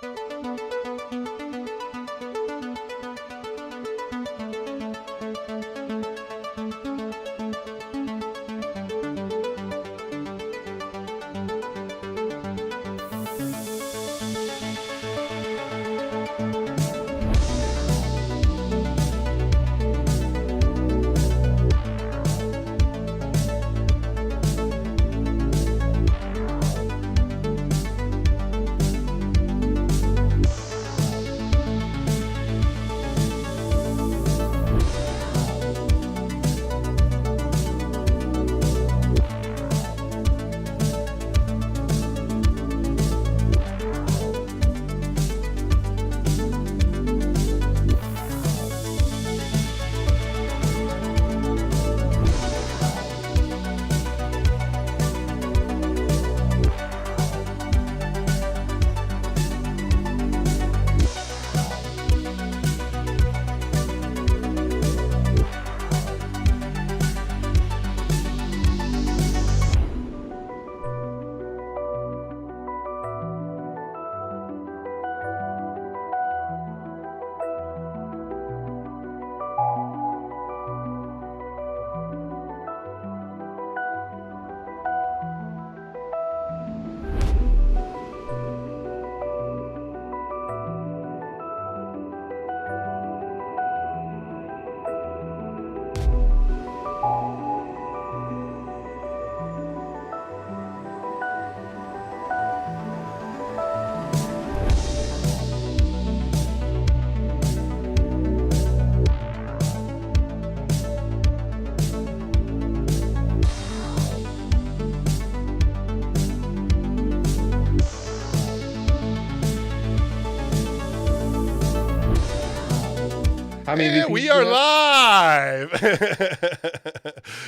And we are live.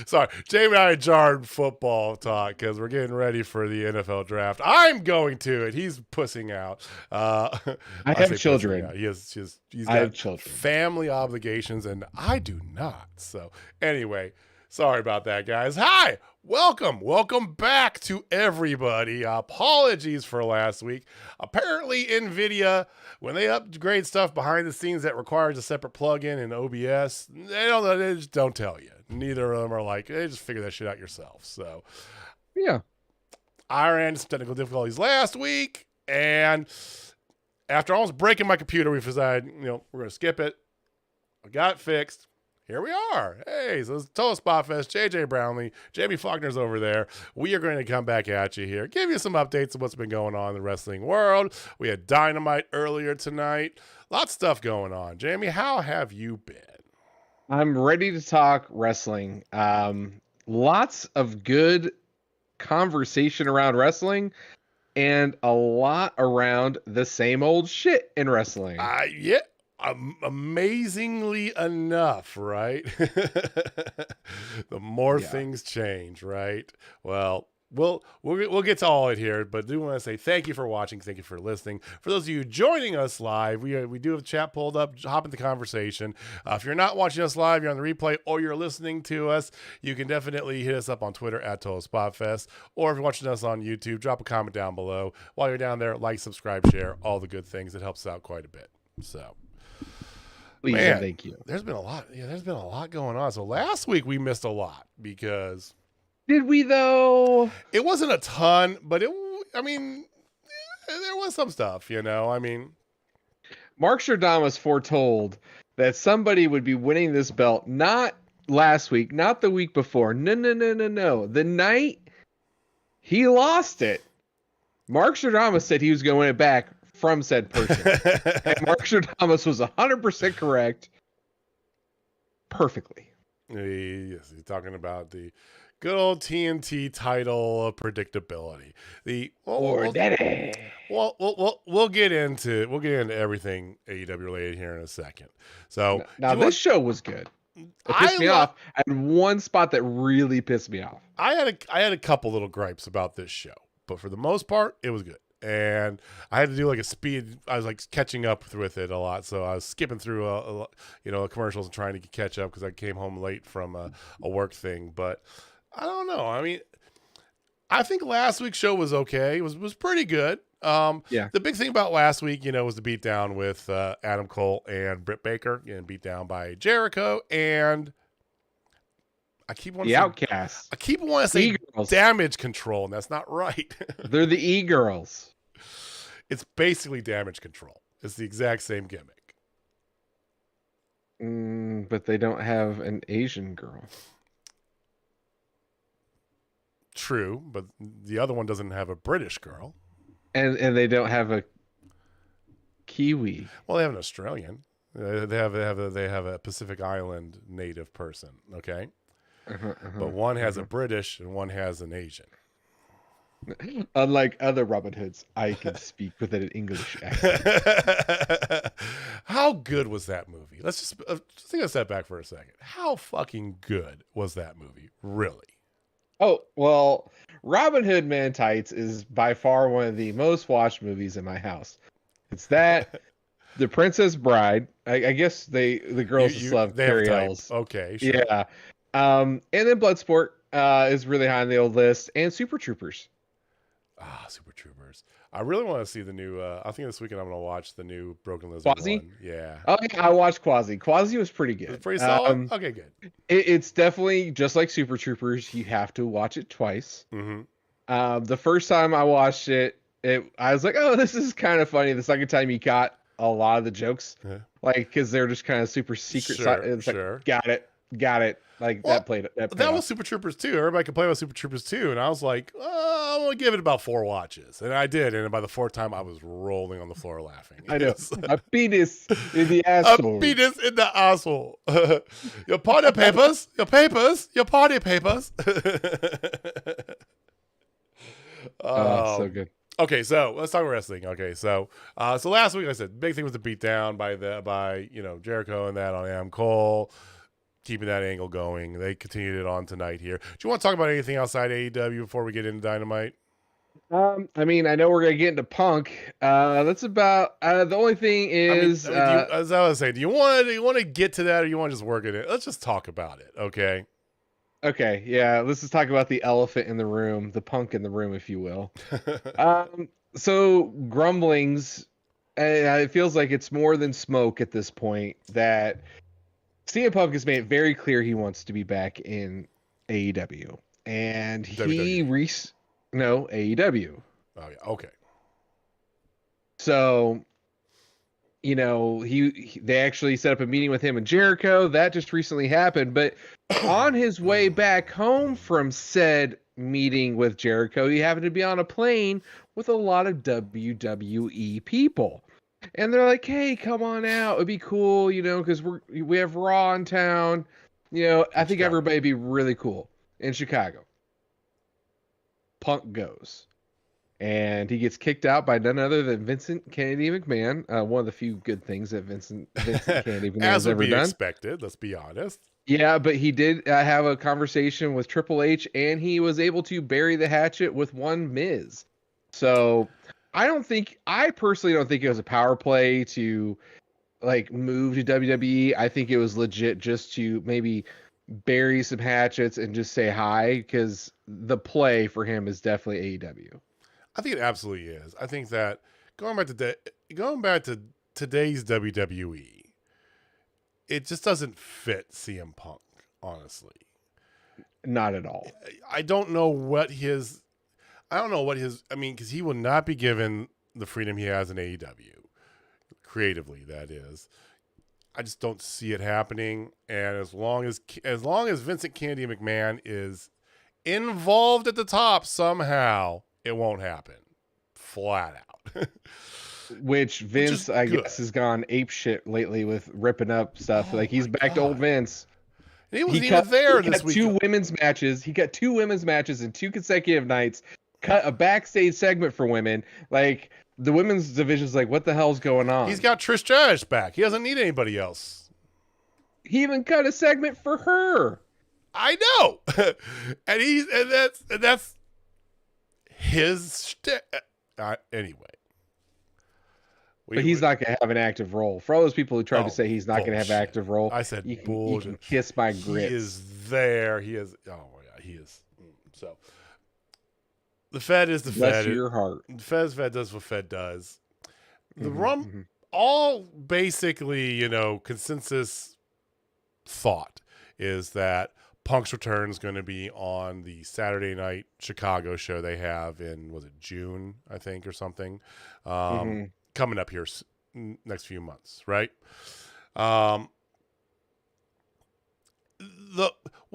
Sorry, Jamie and I jarred football talk because we're getting ready for the NFL draft. I'm going to it. He's pussing out. I have children. He's got family obligations, and I do not. So anyway, sorry about that, guys. Hi. Welcome back to everybody. Apologies for last week. Apparently, NVIDIA, when they upgrade stuff behind the scenes that requires a separate plugin in OBS, they just don't tell you. Neither of them are like, hey, just figure that shit out yourself. So, yeah. I ran some technical difficulties last week, and after almost breaking my computer, we decided, we're going to skip it. I got it fixed. Here we are. Hey, so it's total Spotfest. JJ Brownlee, Jamie Faulkner's over there. We are going to come back at you here, give you some updates of what's been going on in the wrestling world. We had Dynamite earlier tonight. Lots of stuff going on. Jamie, how have you been? I'm ready to talk wrestling. Lots of good conversation around wrestling and a lot around the same old shit in wrestling. Yeah. Amazingly enough, right? The more things change, right? Well, we'll get to all it here, but I do want to say thank you for watching, thank you for listening. For those of you joining us live, we do have the chat pulled up. Hop in the conversation. If you're not watching us live, you're on the replay, or you're listening to us, you can definitely hit us up on Twitter at Total Spotfest, or if you're watching us on YouTube, drop a comment down below. While you're down there, like, subscribe, share, all the good things. It helps out quite a bit. So. Please, man, thank you. There's been a lot. Yeah, there's been a lot going on. So last week we missed a lot because. Did we though? It wasn't a ton, but there was some stuff. Mark Stradamus foretold that somebody would be winning this belt not last week, not the week before. No. The night he lost it, Mark Stradamus said he was going to win it back from said person. And Mark Stradamus was 100% correct. Perfectly. Yes, he's talking about the good old TNT title of predictability. We'll get into everything AEW related here in a second. So now this show was good. It pissed me off. I had one spot that really pissed me off. I had a couple little gripes about this show, but for the most part, it was good. And I had to do like a speed. I was like catching up with it a lot, so I was skipping through commercials and trying to catch up because I came home late from a work thing. But I don't know. I mean, I think last week's show was okay. It was pretty good. Yeah. The big thing about last week, was the beatdown with Adam Cole and Britt Baker, getting beat down by Jericho, and I keep wanting The to say, Outcasts. I keep wanting to say E-girls. Damage Control, and that's not right. They're the E-girls. It's basically Damage Control. It's the exact same gimmick. But they don't have an Asian girl. True, but the other one doesn't have a British girl. And they don't have a Kiwi. Well, they have an Australian. They have a Pacific Island native person. Okay, but one has a British and one has an Asian. Unlike other Robin Hoods, I can speak with an English accent. How good was that movie? Let's just take a step back for a second. How fucking good was that movie? Really? Oh, well, Robin Hood Man Tights is by far one of the most watched movies in my house. It's that, The Princess Bride. I guess the girls just love Carrie Ells. Okay, sure. Yeah. And then Bloodsport is really high on the old list. And Super Troopers. Super Troopers. I really want to see the new, I think this weekend I'm going to watch the new Broken Lizard Quasi? one. Yeah. Oh, yeah, I watched Quasi. Quasi was pretty good. It's pretty solid? Okay, good. It's definitely, just like Super Troopers, you have to watch it twice. Mm-hmm. The first time I watched it, I was like, oh, this is kind of funny. The second time you got a lot of the jokes, because they're just kind of super secret. Sure. Got it. Like, well, that was Super Troopers 2. Everybody complained about Super Troopers 2, and I was like, I'm going to give it about 4 watches. And I did, and by the 4th time, I was rolling on the floor laughing. I know. A penis in the asshole. A penis in the asshole. Your party papers. Your papers. Your party papers. So good. Okay, so let's talk about wrestling. Okay, so last week I said big thing was the beatdown by Jericho and that on Adam Cole, keeping that angle going. They continued it on tonight here. Do you want to talk about anything outside AEW before we get into Dynamite? I mean, I know we're gonna get into Punk. That's about the only thing is. As I was saying, do you want to get to that, or you want to just work it? Let's just talk about it, okay? Okay, yeah. Let's just talk about the elephant in the room, the Punk in the room, if you will. So grumblings. It feels like it's more than smoke at this point. That CM Punk has made it very clear he wants to be back in AEW, and AEW. Oh yeah, okay. So, they actually set up a meeting with him and Jericho. That just recently happened, but on his way back home from said meeting with Jericho, he happened to be on a plane with a lot of WWE people. And they're like, hey, come on out. It'd be cool, because we have Raw in town. I think everybody would be really cool in Chicago. Punk goes. And he gets kicked out by none other than Vincent Kennedy McMahon. One of the few good things that Vincent Kennedy McMahon has ever done. As would be expected, let's be honest. Yeah, but he did have a conversation with Triple H, and he was able to bury the hatchet with one Miz. So I personally don't think it was a power play to move to WWE. I think it was legit just to maybe bury some hatchets and just say hi, because the play for him is definitely AEW. I think it absolutely is. I think that going back to today's WWE, it just doesn't fit CM Punk, honestly. Not at all. I don't know what his, because he will not be given the freedom he has in AEW, creatively, that is. I just don't see it happening. And as long as Vincent Kennedy McMahon is involved at the top somehow, it won't happen. Flat out. Which Vince, I guess, has gone apeshit lately with ripping up stuff. He's back to old Vince. And he wasn't even there this week. He got 2 women's matches. He got 2 women's matches in 2 consecutive nights. Cut a backstage segment for women. The women's division's what the hell's going on? He's got Trish Stratus back. He doesn't need anybody else. He even cut a segment for her. I know. and that's his shtick. Anyway. But he's not going to have an active role. For all those people who tried to say he's not going to have an active role, I said bullshit. You can kiss my grits. He is there. He is. Oh my God, he is. So The Fed is the Bless Fed. your heart. Fed does what Fed does. The Mm-hmm. all basically, consensus thought is that Punk's return is going to be on the Saturday night Chicago show they have in, was it June, I think, or something, coming up here next few months, right? What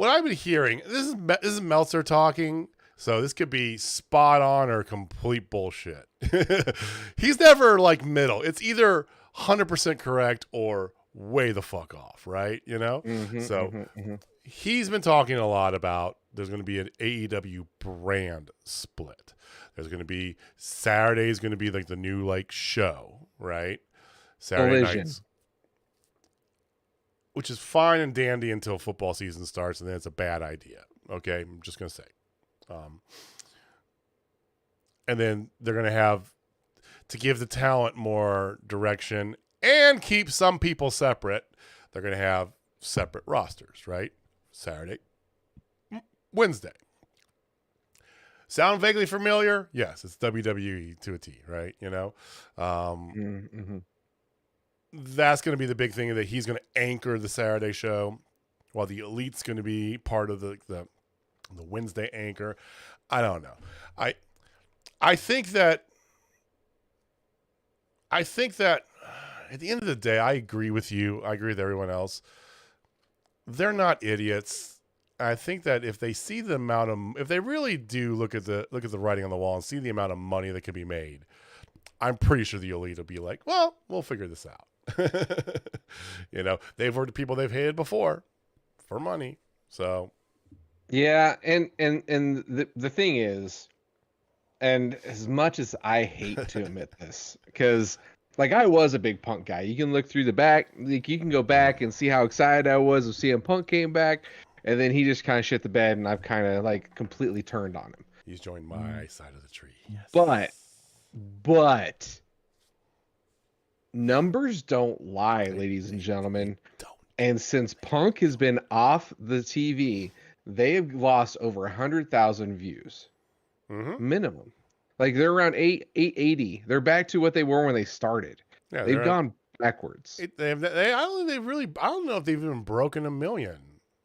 I've been hearing, this is Meltzer talking, so this could be spot on or complete bullshit. He's never like middle. It's either 100% correct or way the fuck off, right? He's been talking a lot about there's going to be an AEW brand split. There's going to be Saturday's going to be like the new like show, right? Saturday nights, which is fine and dandy until football season starts, and then it's a bad idea. Okay, I'm just going to say. And then they're going to have to give the talent more direction and keep some people separate. They're going to have separate rosters, right? Saturday, Wednesday. Sound vaguely familiar? Yes, it's WWE to a T, right? That's going to be the big thing, that he's going to anchor the Saturday show, while the Elite's going to be part of the Wednesday anchor. I don't know. I think that at the end of the day, I agree with you. I agree with everyone else. They're not idiots. I think that if they see the amount of, if they really do look at the writing on the wall and see the amount of money that can be made, I'm pretty sure the Elite will be like, well, we'll figure this out. They've heard people they've hated before for money. So yeah, and the thing is, and as much as I hate to admit this, because like I was a big Punk guy. You can look through the back, like you can go back and see how excited I was of seeing Punk came back, and then he just kind of shit the bed, and I've kind of like completely turned on him. He's joined my side of the tree. Yes. But numbers don't lie, ladies and gentlemen. And since Punk has been off the TV, they have lost over 100,000 views. Minimum. Like they're around 880. They're back to what they were when they started. Yeah, they've gone backwards. I don't know if they've even broken 1 million.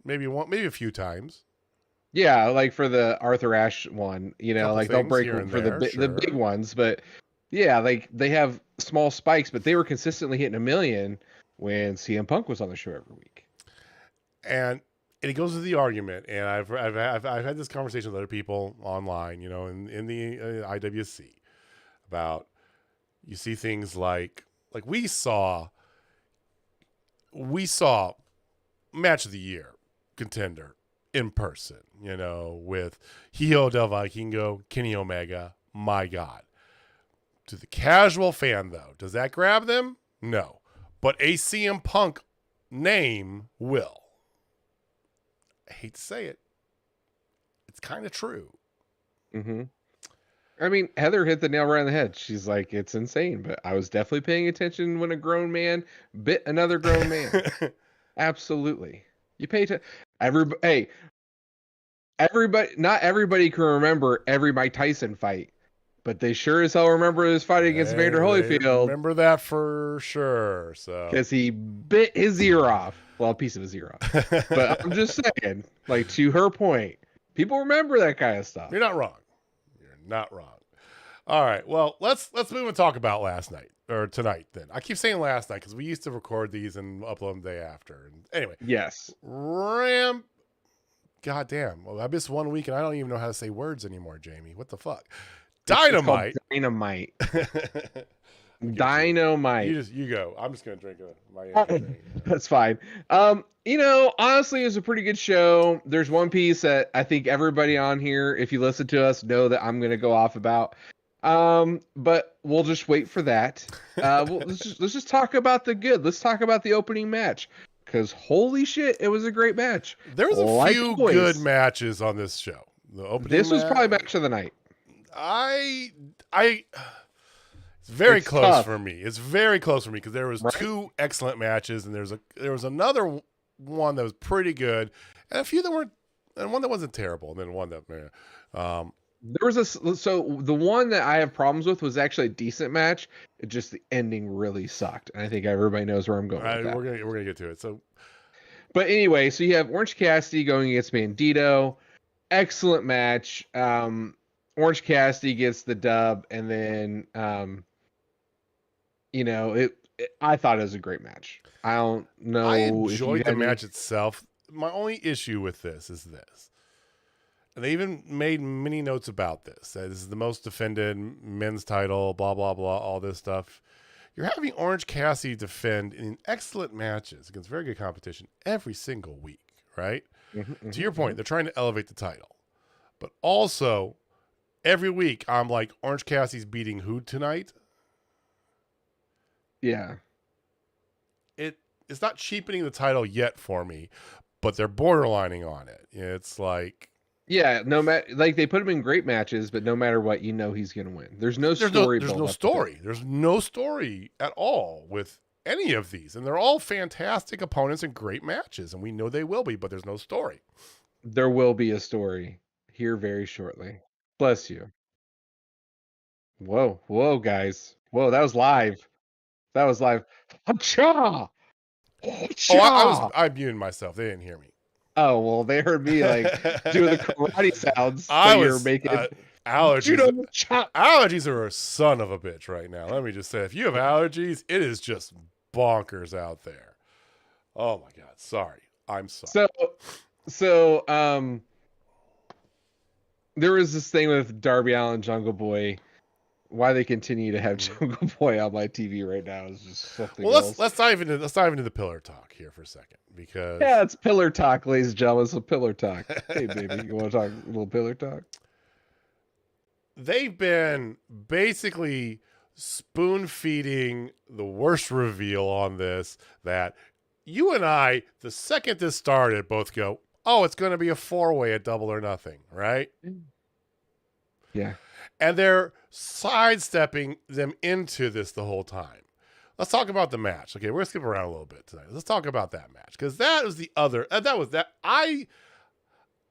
Maybe a few times. Yeah, like for the Arthur Ashe one, like they'll break them for the big ones, but yeah, like they have small spikes, but they were consistently hitting 1 million when CM Punk was on the show every week. And it goes to the argument, and I've had this conversation with other people online, in the IWC, about, you see things like we saw match of the year contender in person, with Hijo del Vikingo, Kenny Omega. My God. To the casual fan, though, does that grab them? No. But a CM Punk name will. I hate to say it. It's kind of true. I mean, Heather hit the nail right on the head. She's like, it's insane, but I was definitely paying attention when a grown man bit another grown man. Absolutely. You pay to everybody. Not everybody can remember every Mike Tyson fight, but they sure as hell remember his fight against Vander Holyfield. Remember that for sure. So because he bit his ear off. Well, a piece of his ear off. But I'm just saying, like, to her point, people remember that kind of stuff. You're not wrong. All right. Well, let's move and talk about last night or tonight. Then I keep saying last night because we used to record these and upload them the day after. And anyway, yes. God damn. Well, I missed 1 week and I don't even know how to say words anymore, Jamie. What the fuck? Dynamite. Dynamite. Dynamite. You go. I'm just gonna drink my drink. That's fine. Honestly, it was a pretty good show. There's one piece that I think everybody on here, if you listen to us, know that I'm gonna go off about. But we'll just wait for that. Let's just talk about the good. Let's talk about the opening match. Because holy shit, it was a great match. There was a few good matches on this show. This was probably match of the night. It's very close for me. It's very close for me because there was two excellent matches, and there was another one that was pretty good, and a few that weren't, and one that wasn't terrible, and then one that There was so the one that I have problems with was actually a decent match. It just the ending really sucked, and I think everybody knows where I'm going with that. We're gonna get to it. So, but anyway, so you have Orange Cassidy going against Bandito. Excellent match. Orange Cassidy gets the dub, and then I thought it was a great match. I don't know. I enjoyed the match itself. My only issue with this is this. And they even made many notes about this. This is the most defended men's title, blah, blah, blah, all this stuff. You're having Orange Cassidy defend in excellent matches against very good competition every single week, right? To your point, they're trying to elevate the title. But also, every week, I'm like, Orange Cassidy's beating who tonight? Yeah. It's not cheapening the title yet for me, but they're borderlining on it. It's like... Yeah, no matter, like, they put him in great matches, but no matter what, he's going to win. There's no story. There's no story. There's no story at all with any of these, and they're all fantastic opponents and great matches, and we know they will be, but there's no story. There will be a story here very shortly. Bless you. Whoa, guys. Whoa, that was live. Hacha! Oh, I muted myself. They didn't hear me. Oh, well, they heard me like doing the karate sounds. Making allergies. Allergies are a son of a bitch right now. Let me just say, if you have allergies, it is just bonkers out there. Oh my God. Sorry. I'm sorry. So there was this thing with Darby Allin, Jungle Boy. Why they continue to have Jungle Boy on my TV right now is just something else. Let's dive into the pillar talk here for a second, because it's pillar talk, ladies and gentlemen. It's a pillar talk. Hey, baby, you want to talk a little pillar talk? They've been basically spoon feeding the worst reveal on this, that you and I, the second this started, both go, oh, it's going to be a 4-way at Double or Nothing, right? Yeah. And they're sidestepping them into this the whole time. Let's talk about the match. Okay, we're going to skip around a little bit tonight. Let's talk about that match, because that was the other.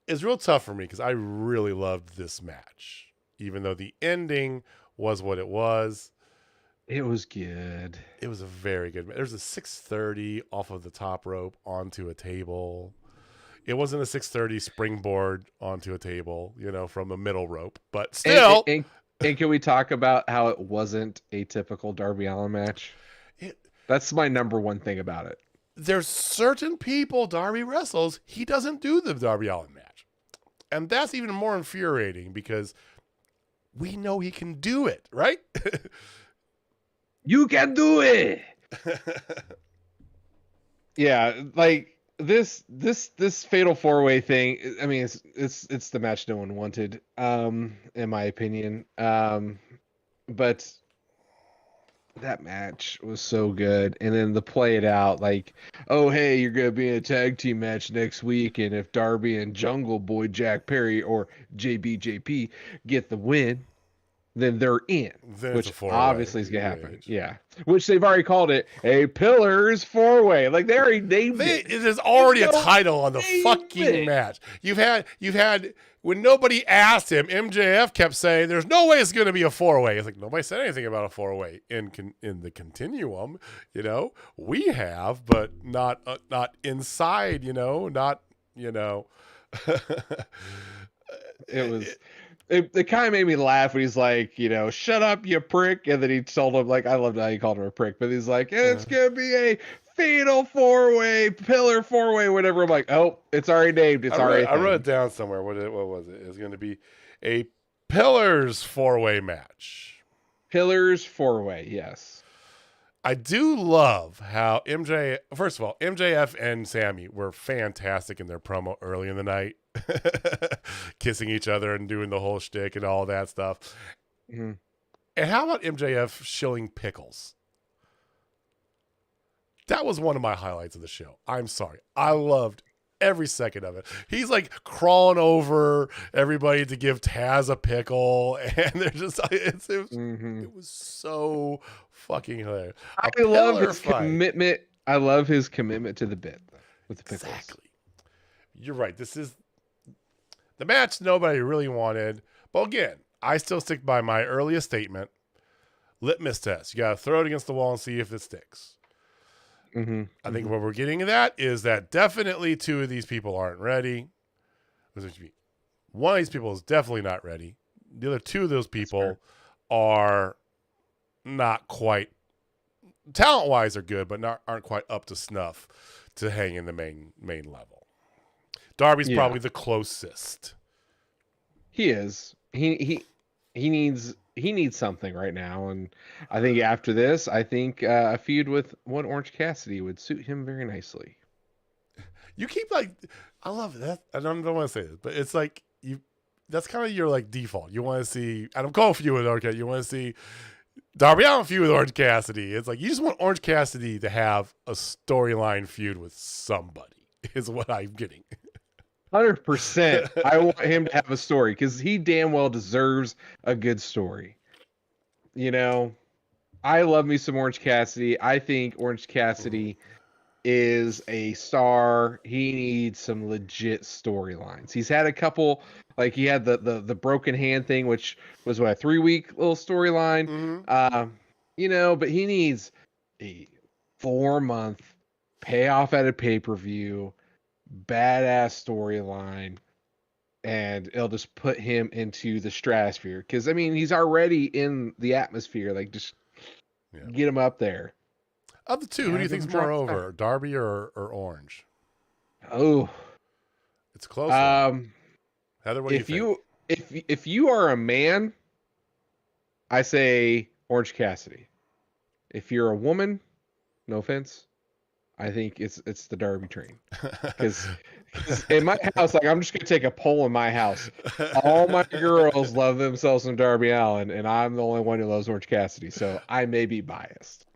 It's real tough for me, because I really loved this match, even though the ending was what it was. It was good. It was a very good match. There's a 630 off of the top rope onto a table. It wasn't a 630 springboard onto a table, from a middle rope, but still. And can we talk about how it wasn't a typical Darby Allin match? That's my number one thing about it. There's certain people Darby wrestles, he doesn't do the Darby Allin match. And that's even more infuriating, because we know he can do it, right? You can do it. Yeah, like this fatal 4-way thing. I mean, it's the match no one wanted, in my opinion. But that match was so good, and then the play it out like, oh hey, you're gonna be in a tag team match next week, and if Darby and Jungle Boy Jack Perry or JBJP get the win, then they're in, which obviously is gonna happen. Yeah, which they've already called it a Pillars 4-way. Like they already named it. It is already a title on the fucking match. You've had when nobody asked him, MJF kept saying, "There's no way it's gonna be a 4-way." It's like nobody said anything about a 4-way in the continuum. We have, but not inside. Not. It was. It kind of made me laugh when he's like, shut up, you prick. And then he told him, like, I loved how he called him a prick, but he's like, it's going to be a fatal 4-way, pillar 4-way, whatever. I'm like, oh, it's already named. I wrote it down somewhere. What was it? It's going to be a Pillars 4-way match. Pillars 4-way, yes. I do love how first of all, MJF and Sammy were fantastic in their promo early in the night. Kissing each other and doing the whole shtick and all that stuff. Mm-hmm. And how about MJF shilling pickles? That was one of my highlights of the show. I'm sorry. I loved every second of it. He's like crawling over everybody to give Taz a pickle, and they're just it was so fucking hilarious. I love his commitment. I love his commitment to the bit with the pickles. Exactly. You're right. This is the match nobody really wanted, But again, I still stick by my earliest statement. Litmus test. You got to throw it against the wall and see if it sticks. I think what we're getting at that is that definitely two of these people aren't ready. One of these people is definitely not ready. The other two of those people are not quite, talent-wise are good, but aren't quite up to snuff to hang in the main level. Darby's probably the closest. He is. He needs something right now, and I think after this, a feud with one Orange Cassidy would suit him very nicely. You keep I love that. I don't want to say this, but it's like that's kind of your default. You want to see Adam Cole feud with Orange Cassidy. You want to see Darby Allin feud with Orange Cassidy. It's like you just want Orange Cassidy to have a storyline feud with somebody. Is what I'm getting. 100%. I want him to have a story because he damn well deserves a good story. I love me some Orange Cassidy. I think Orange Cassidy is a star. He needs some legit storylines. He's had a couple, he had the broken hand thing, which was a 3-week little storyline. But he needs a 4-month payoff at a pay-per-view, badass storyline, and it'll just put him into the stratosphere. Because he's already in the atmosphere. Just get him up there. Of the two, who do you think is more over, Darby or Orange? Oh, it's close. Heather, what do you think? If you are a man, I say Orange Cassidy. If you're a woman, no offense, I think it's the Darby train. Because in my house, I'm just gonna take a poll in my house. All my girls love themselves some Darby Allin, and I'm the only one who loves Orange Cassidy, so I may be biased.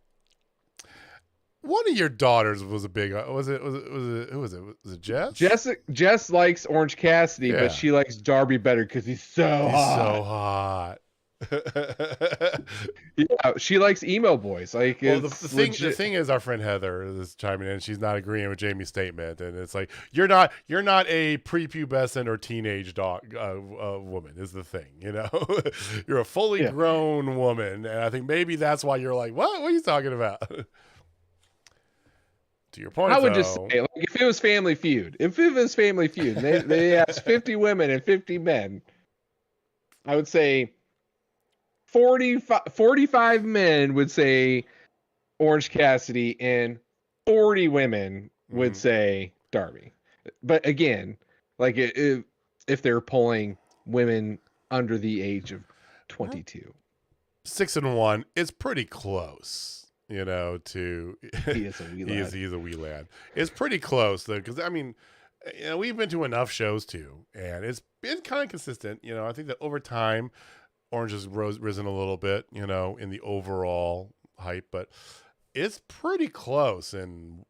One of your daughters was a big. Who was it? Was it Jess? Jess likes Orange Cassidy, but she likes Darby better because he's so hot. Yeah, she likes emo boys. The thing is, our friend Heather is chiming in. She's not agreeing with Jamie's statement, and it's like you're not a prepubescent or teenage woman is the thing. You're a fully grown woman, and I think maybe that's why you're like, what are you talking about? To your point, I would just say, if it was Family Feud, they asked 50 women and 50 men, I would say 45 men would say Orange Cassidy and 40 women would say Darby. But again, if they're pulling women under the age of 22. 6-1, it's pretty close. He is a wee lad. He's a wee lad. It's pretty close though, because we've been to enough shows too, and it's been kind of consistent. I think that over time, Orange has risen a little bit, in the overall hype, but it's pretty close in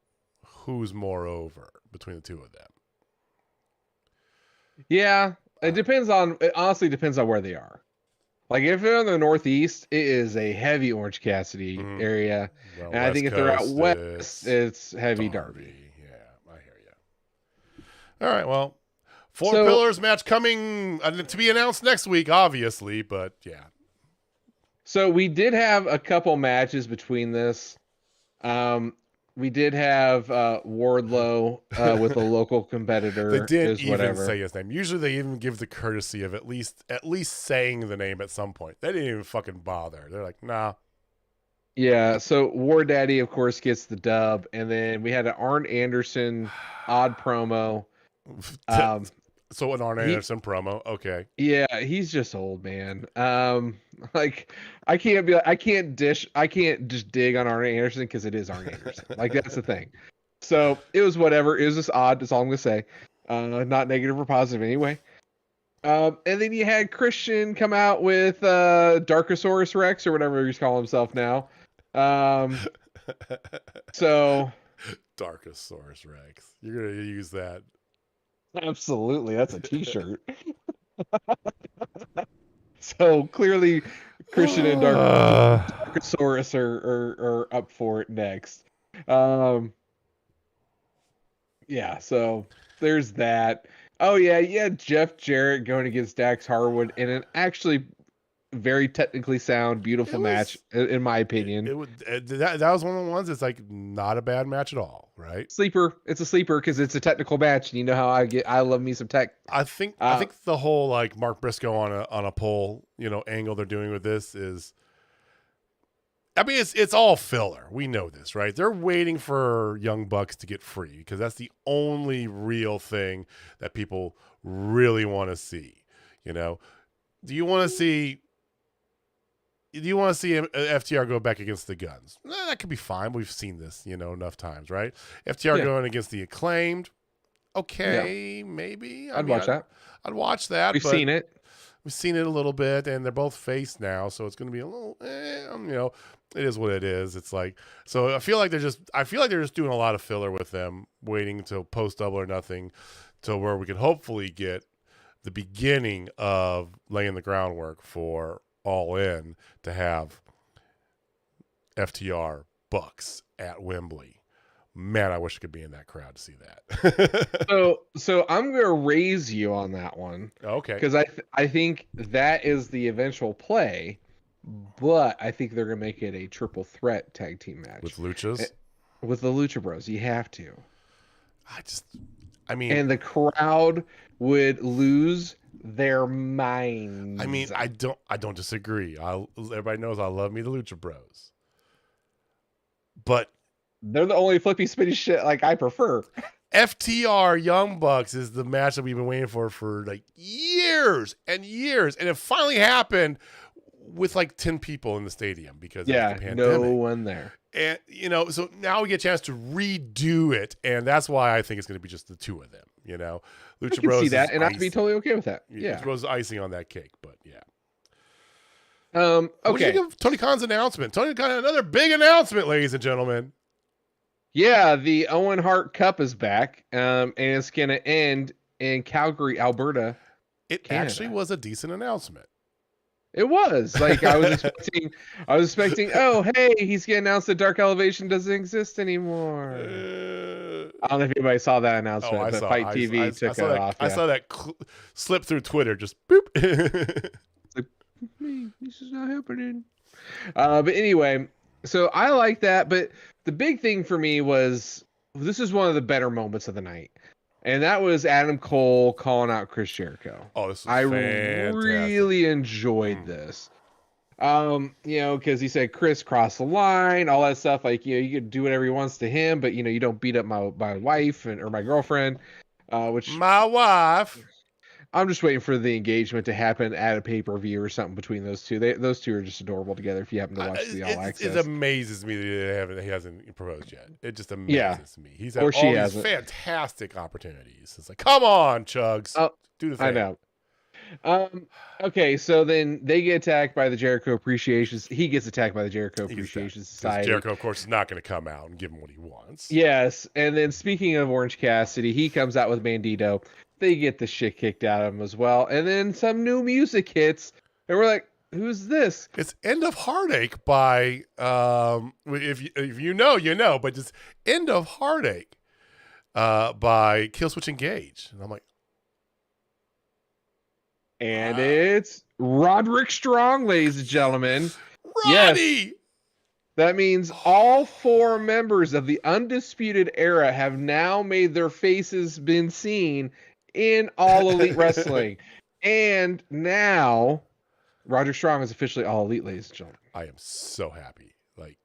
who's more over between the two of them. Yeah, it honestly depends on where they are. If they're in the Northeast, it is a heavy Orange Cassidy area. Well, and I think if they're out west, it's heavy Darby. Yeah, I hear you. All right, well, 4 Pillars match coming to be announced next week, obviously, but yeah. So we did have a couple matches between this. We did have Wardlow with a local competitor. They didn't even say his name. Usually they even give the courtesy of at least saying the name at some point. They didn't even fucking bother. They're like, nah. Yeah, so War Daddy, of course, gets the dub. And then we had an Arn Anderson odd promo. So an Arn Anderson promo, okay. Yeah, he's just old, man. I can't just dig on Arn Anderson because it is Arn Anderson. That's the thing. So it was whatever. It was just odd. That's all I'm gonna say. Not negative or positive anyway. And then you had Christian come out with Darkosaurus Rex or whatever he's calling himself now. So Darkosaurus Rex. You're gonna use that. Absolutely, that's a t-shirt. So clearly Christian and Darkosaurus are up for it next. Yeah, so there's that. Oh yeah, Jeff Jarrett going against Dax Harwood in an actually very technically sound, beautiful It match, was in my opinion. it would that was one of the ones that's like not a bad match at all, right? Sleeper. It's a sleeper because it's a technical match, and you know how I love me some tech. I think the whole like Mark Briscoe on a pole, angle they're doing with this is, I mean, it's all filler. We know this, right? They're waiting for Young Bucks to get free because that's the only real thing that people really want to see. Do you want to see? Do you want to see FTR go back against the Guns? That could be fine. We've seen this, enough times, right? FTR going against the Acclaimed. Okay, maybe. I'd watch that. I'd watch that. We've seen it. We've seen it a little bit, and they're both face now, so it's going to be a little, it is what it is. It's like, so I feel like they're just doing a lot of filler with them, waiting until post Double or Nothing, to where we can hopefully get the beginning of laying the groundwork for All In to have FTR Bucks at Wembley. Man, I wish I could be in that crowd to see that. So I'm gonna raise you on that one. Okay. Because I think that is the eventual play, but I think they're gonna make it a triple threat tag team match With Luchas? With the Lucha Bros. You have to. And the crowd would lose their minds. I mean, I don't disagree. Everybody knows I love me the Lucha Bros. But they're the only flippy spinny shit like I prefer. FTR Young Bucks is the match that we've been waiting for like years and years, and it finally happened with like 10 people in the stadium because of the pandemic. No one there. And so now we get a chance to redo it, and that's why I think it's going to be just the two of them. Lucha I can Bros see that, and I'd be totally okay with that. Yeah, Lucha Bros is icing on that cake, but yeah. Okay. What do you think of Tony Khan's announcement? Tony Khan, another big announcement, ladies and gentlemen. Yeah, the Owen Hart Cup is back, and it's going to end in Calgary, Alberta. It Canada. Actually was a decent announcement. It was like I was expecting. Oh, hey, he's getting announced that Dark Elevation doesn't exist anymore. I don't know if anybody saw that announcement, but Fight TV took it off. I saw that slip through Twitter. Just boop. It's like, this is not happening. But anyway, so I like that. But the big thing for me was this is one of the better moments of the night. And that was Adam Cole calling out Chris Jericho. Oh, this is fantastic. Really enjoyed this. Because he said Chris crossed the line, all that stuff. Like, you can do whatever he wants to him, but you don't beat up my wife or my girlfriend. Which my wife. I'm just waiting for the engagement to happen at a pay-per-view or something between those two. Those two are just adorable together. If you happen to watch the All Access, it amazes me that he hasn't proposed yet. It just amazes me. He's had all these fantastic opportunities. It's like, come on, Chugs, do the thing. I know. Okay, so then they get attacked by the Jericho Appreciation. He gets attacked by the Jericho Appreciation Society. Jericho, of course, is not going to come out and give him what he wants. Yes, and then speaking of Orange Cassidy, he comes out with Bandito. They get the shit kicked out of him as well. And then some new music hits. And we're like, who's this? It's End of Heartache by, if you know, you know, but just End of Heartache by Killswitch Engage. And I'm like. And it's Roderick Strong, ladies and gentlemen. Roddy! Yes. That means all 4 members of the Undisputed Era have now made their faces been seen in All Elite Wrestling. And now Roderick Strong is officially All Elite, ladies and gentlemen. I am so happy. Like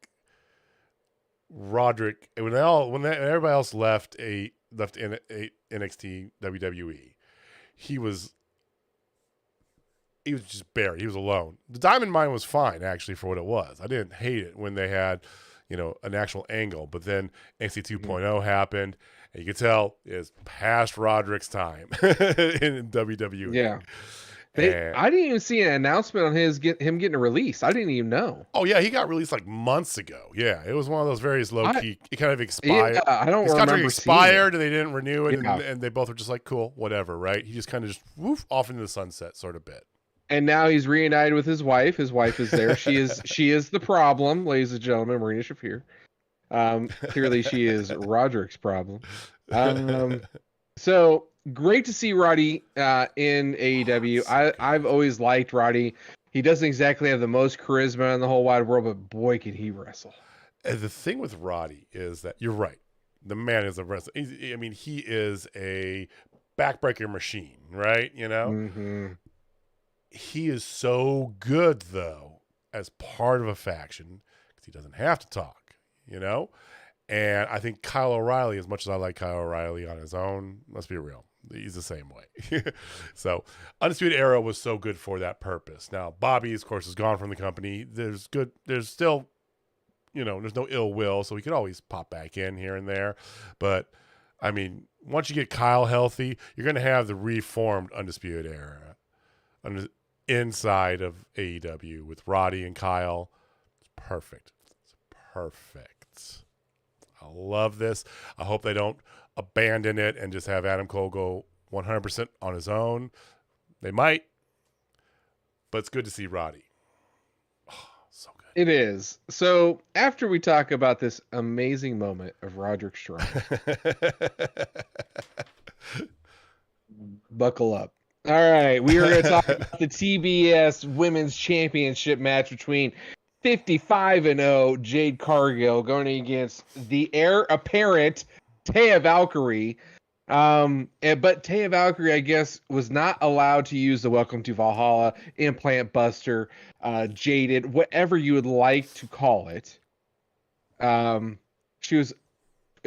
Roderick, when everybody else left NXT WWE, he was just buried. He was alone. The Diamond Mine was fine, actually, for what it was. I didn't hate it when they had, an actual angle. But then NXT 2.0 happened, and you could tell it's past Roderick's time in WWE. Yeah. I didn't even see an announcement on him getting a release. I didn't even know. Oh, yeah. He got released like months ago. Yeah. It was one of those various low-key. It kind of expired. Yeah, I don't remember. His contract expired, and they didn't renew it, and they both were just like, cool, whatever, right? He just kind of off into the sunset sort of bit. And now he's reunited with his wife. His wife is there. She is the problem, ladies and gentlemen. Marina Shafir. Clearly, she is Roderick's problem. So great to see Roddy in AEW. I've always liked Roddy. He doesn't exactly have the most charisma in the whole wide world, but boy, can he wrestle. And the thing with Roddy is that you're right. The man is a wrestler. I mean, he is a backbreaker machine, right? You know? Mm-hmm. He is so good, though, as part of a faction, because he doesn't have to talk, you know? And I think Kyle O'Reilly, as much as I like Kyle O'Reilly on his own, let's be real, he's the same way. So Undisputed Era was so good for that purpose. Now, Bobby, of course, is gone from the company. There's still, there's no ill will, so he could always pop back in here and there. But, I mean, once you get Kyle healthy, you're going to have the reformed Undisputed Era inside of AEW with Roddy and Kyle. It's perfect. It's perfect. I love this. I hope they don't abandon it and just have Adam Cole go 100% on his own. They might, but it's good to see Roddy. Oh, so good. It is. So after we talk about this amazing moment of Roderick Strong, buckle up. All right, we are going to talk about the TBS Women's Championship match between 55-0 Jade Cargill going against the heir apparent Taya Valkyrie. But Taya Valkyrie, I guess, was not allowed to use the Welcome to Valhalla, Implant Buster, Jaded, whatever you would like to call it. She was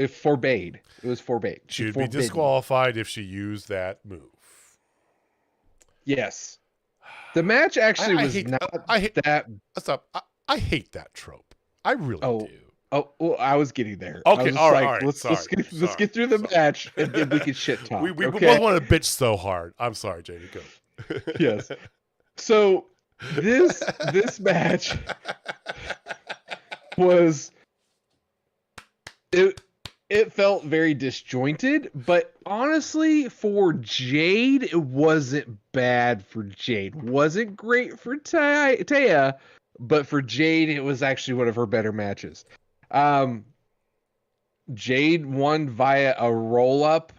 forbade. It was forbade. She would be disqualified if she used that move. Yes. The match actually was not that. Stop. I hate that trope. I really do. Oh, well, I was getting there. Okay, all right. Let's get through the match, and then we can shit talk. We both want to bitch so hard. I'm sorry, Jamie. Go. Yes. So this match was it felt very disjointed, but honestly, for Jade, it wasn't bad for Jade. Wasn't great for Taya, but for Jade, it was actually one of her better matches. Jade won via a roll-up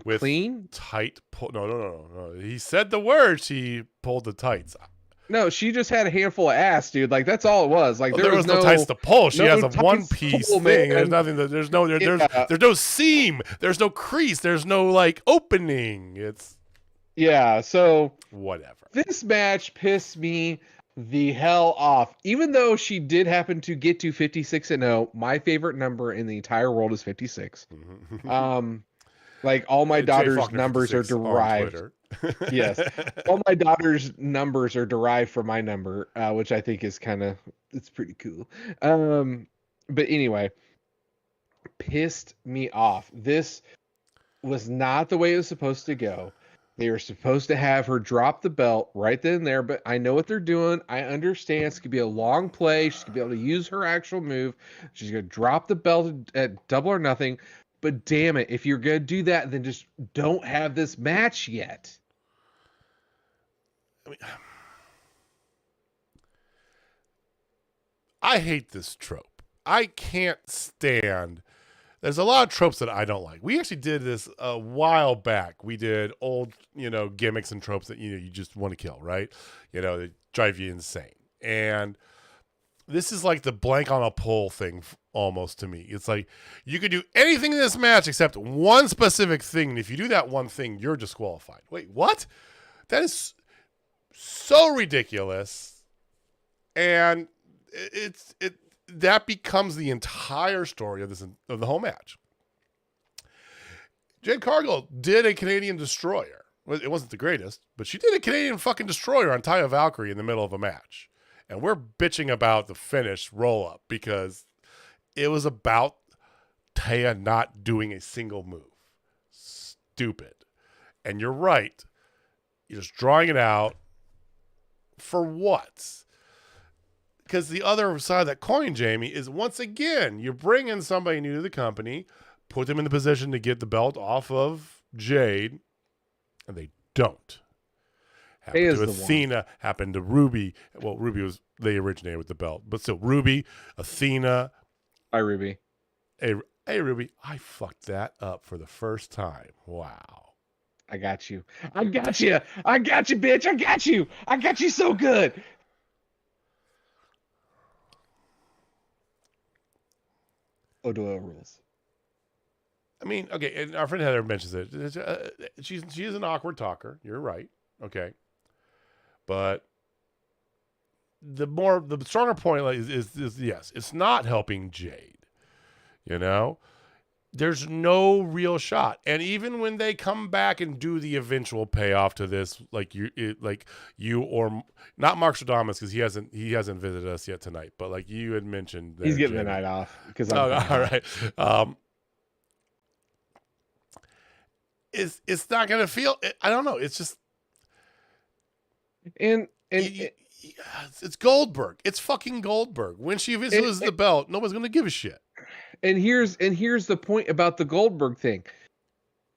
with clean. Tight pull. No. He said the word. She pulled the tights. No, she just had a handful of ass, dude. Like, that's all it was. Like, there was no tights to pull. She has a one-piece thing. Man. There's nothing. There's no seam. There's no crease. There's no like opening. It's So whatever. This match pissed me the hell off. Even though she did happen to get to 56-0, my favorite number in the entire world is 56. Like, all my daughter's numbers are derived. Yes. All my daughter's numbers are derived from my number, which I think is it's pretty cool. But anyway, pissed me off. This was not the way it was supposed to go. They were supposed to have her drop the belt right then and there, but I know what they're doing. I understand it's going to be a long play. She's going to be able to use her actual move. She's going to drop the belt at Double or Nothing. But damn it, if you're going to do that, then just don't have this match yet. I mean, I hate this trope. I can't stand. There's a lot of tropes that I don't like. We actually did this a while back. We did old, gimmicks and tropes that you just want to kill, right? They drive you insane. And this is like the blank on a pole thing almost to me. It's like you could do anything in this match except one specific thing. And if you do that one thing, you're disqualified. Wait, what? That is so ridiculous. And that becomes the entire story of the whole match. Jade Cargill did a Canadian destroyer. It wasn't the greatest, but she did a Canadian fucking destroyer on Taya Valkyrie in the middle of a match. And we're bitching about the finish roll-up because it was about Taya not doing a single move. Stupid. And you're right. You're just drawing it out. For what? Because the other side of that coin, Jamie, is once again, you bring in somebody new to the company, put them in the position to get the belt off of Jade, and they don't. Happened to Athena, happened to Ruby. Well, they originated with the belt, but still, Ruby, Athena. Hi, Ruby. Hey, Ruby, I fucked that up for the first time. Wow. I got you. I got you. I got you, bitch. I got you. I got you so good. O'Doyle rules. I mean, okay, and our friend Heather mentions it. She is an awkward talker. You're right. Okay. But the stronger point is yes, it's not helping Jade. You know? There's no real shot. And even when they come back and do the eventual payoff to this, like you or not Mark Stradamus, because he hasn't visited us yet tonight, but like you had mentioned, He's getting Jamie. the night off because all right. It's not gonna feel. I don't know. It's just it's Goldberg. It's fucking Goldberg. When she loses the belt, nobody's gonna give a shit. And here's the point about the Goldberg thing.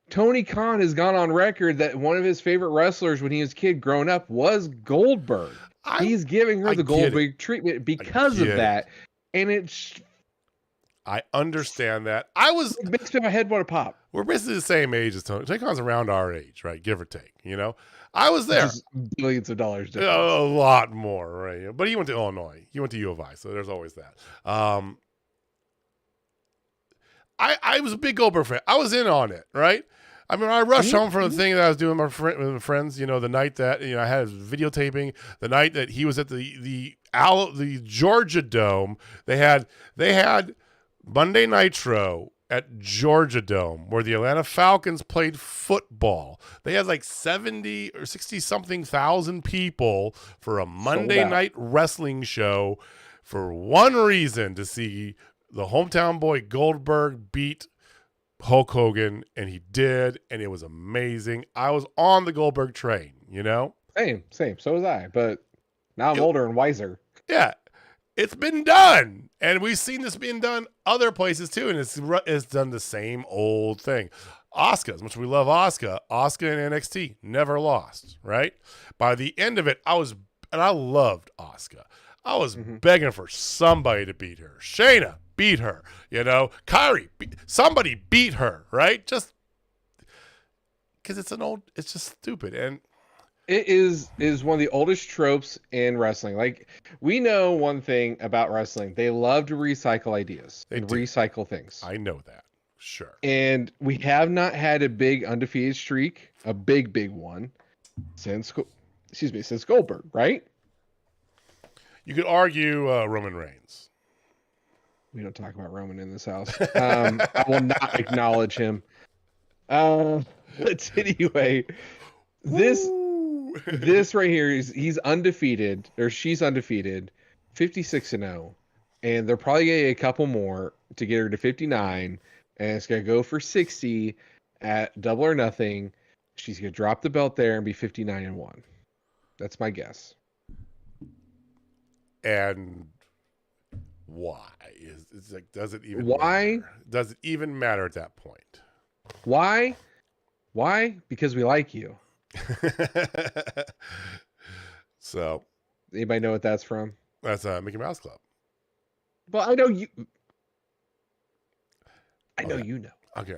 Tony Khan has gone on record that one of his favorite wrestlers when he was a kid growing up was Goldberg. He's giving her the Goldberg treatment because of that. And I understand that. It makes my head want to pop. We're basically the same age as Tony. Tony Khan's around our age, right? Give or take, you know? I was there. Just billions of dollars difference. A lot more, right? But he went to Illinois. He went to U of I, so there's always that. I was a big Goldberg fan. I was in on it, right? I mean, I rushed home from the thing that I was doing with my friends, you know, the night that, you know, I had videotaping, the night that he was at the Georgia Dome. They had Monday Nitro at Georgia Dome where the Atlanta Falcons played football. They had like 70 or 60 something thousand people for a Monday night wrestling show for one reason, to see the hometown boy Goldberg beat Hulk Hogan, and he did, and it was amazing. I was on the Goldberg train, you know? Same. So was I, but now I'm older and wiser. Yeah. It's been done, and we've seen this being done other places too, and it's done the same old thing. Asuka, as much as we love Asuka in NXT never lost, right? By the end of it, I loved Asuka. I was begging for somebody to beat her. Shayna, beat her. You know, Kyrie, somebody beat her, right? Just because it's just stupid. And it is one of the oldest tropes in wrestling. Like, we know one thing about wrestling. They love to recycle ideas and recycle things. I know that. Sure. And we have not had a big undefeated streak, a big one, since Goldberg, right? You could argue Roman Reigns. We don't talk about Roman in this house. I will not acknowledge him. But anyway, this right here he's undefeated, or she's undefeated, 56-0, and they're probably gonna get a couple more to get her to 59, and it's gonna go for 60 at Double or Nothing. She's gonna drop the belt there and be 59-1. That's my guess. And why? It's like, does it even matter? Does it even matter at that point? Why? Because we like you. So, anybody know what that's from? That's Mickey Mouse Club. Well, I know you. I know you know. Okay,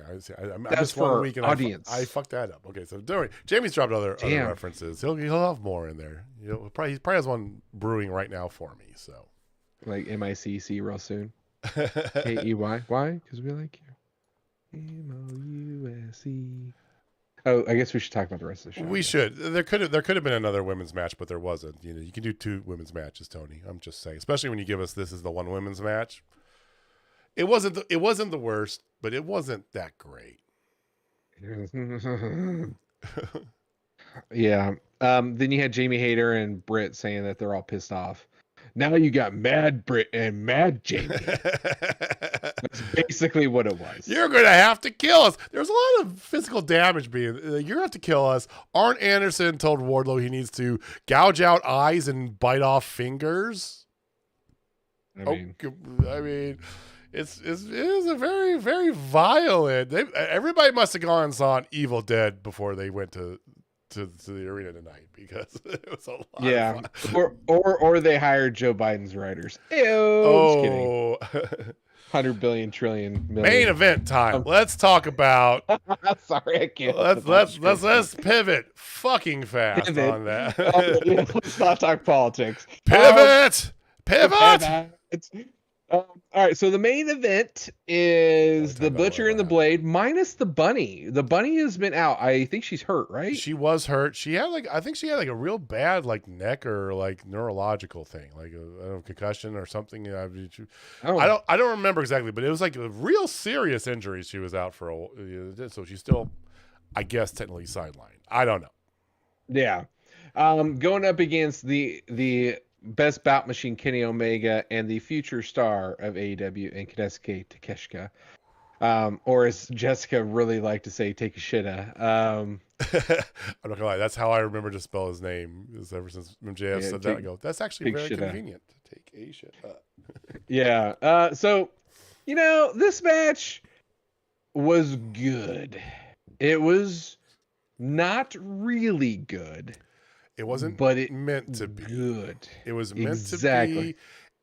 I'm that's just for 1 week and audience. I fucked that up. Okay, so don't worry. Jamie's dropped other references. He'll have more in there. He probably has one brewing right now for me. So, like MICC real soon. AEY. Why? Because we like you. MOUSE. Oh, I guess we should talk about the rest of the show. We should. There could have been another women's match, but there wasn't. You know, you can do 2 women's matches, Tony. I'm just saying, especially when you give us this is the one women's match. It wasn't the worst, but it wasn't that great. Yeah. Then you had Jamie Hayter and Britt saying that they're all pissed off. Now you got Mad Britt and Mad Jamie. That's basically what it was. You're going to have to kill us. There's a lot of physical damage being. You're going to have to kill us. Arn Anderson told Wardlow he needs to gouge out eyes and bite off fingers. I mean, it is a very, very violent. Everybody must have gone and saw an Evil Dead before they went to to the arena tonight because it was a lot Yeah, of fun. or they hired Joe Biden's writers. Ew, just kidding. 100 billion trillion million. Main event time. Let's talk about. Sorry, I can't. Let's pivot fucking fast Pivot. on that. Yeah, let's not talk politics. Pivot. All right, so the main event is the Butcher and the Blade minus the Bunny. The Bunny has been out. I think she's hurt, right? She was hurt. I think she had like a real bad like neck or like neurological thing, like a concussion or something. I don't remember exactly, but it was like a real serious injury. She was out for so she's still, I guess, technically sidelined. I don't know. Yeah, going up against the best bout machine Kenny Omega and the future star of AEW and Kenosuke Takeshita, or as Jessica really liked to say, Takeshita. I'm not gonna lie, that's how I remember to spell his name. Is ever since MJF said that, I go, that's actually very convenient to take a shit. Yeah. So, this match was good. It was not really good. It wasn't, but it meant to be good. It was meant to be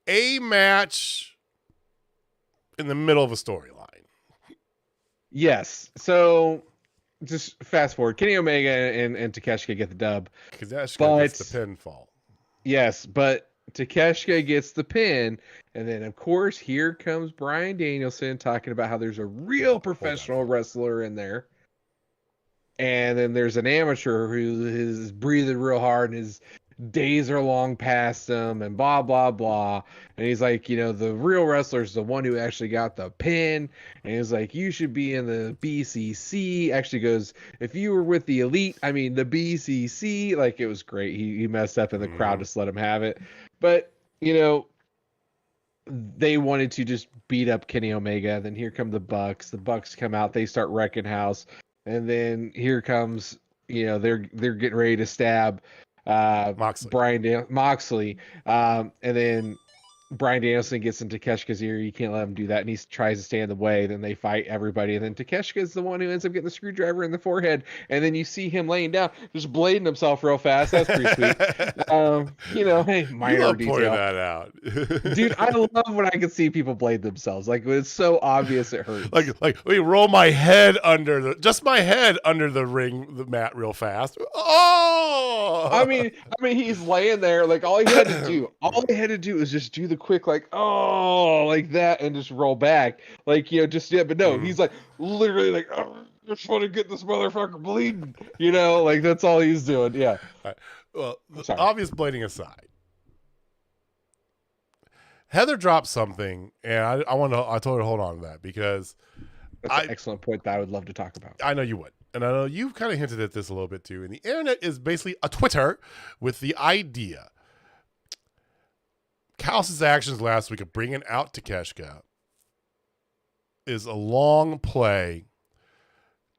a match in the middle of a storyline. Yes. So just fast forward. Kenny Omega and Takeshita get the dub. Takeshita gets the pinfall. Yes, but Takeshita gets the pin, and then of course here comes Bryan Danielson talking about how there's a real professional wrestler in there. And then there's an amateur who is breathing real hard and his days are long past him and blah, blah, blah. And he's like, the real wrestler is the one who actually got the pin. And he's like, you should be in the BCC. Actually goes, if you were with the elite, the BCC. Like, it was great. He messed up and the crowd just let him have it. But, they wanted to just beat up Kenny Omega. Then here come the Bucks. The Bucks come out. They start wrecking house. And then here comes, they're getting ready to stab Moxley. And then Bryan Danielson gets into Takeshita's ear. You can't let him do that. And he tries to stay in the way. Then they fight everybody. And then Takeshita is the one who ends up getting the screwdriver in the forehead. And then you see him laying down, just blading himself real fast. That's pretty sweet. Hey, minor detail. Pointing that out. Dude, I love when I can see people blade themselves. Like, it's so obvious it hurts. Like we roll my head under the ring, the mat real fast. Oh! I mean, he's laying there. Like, all he had to do was just do the quick, like, oh, like that, and just roll back. Like, but no, he's like, literally like, oh, I just want to get this motherfucker bleeding. Like, that's all he's doing. Yeah. Right. Well, obvious blading aside, Heather dropped something, and I told her to hold on to that because that's an excellent point that I would love to talk about. I know you would. And I know you've kind of hinted at this a little bit too. And the internet is basically a Twitter with the idea. Callis' actions last week of bringing out Takeshita is a long play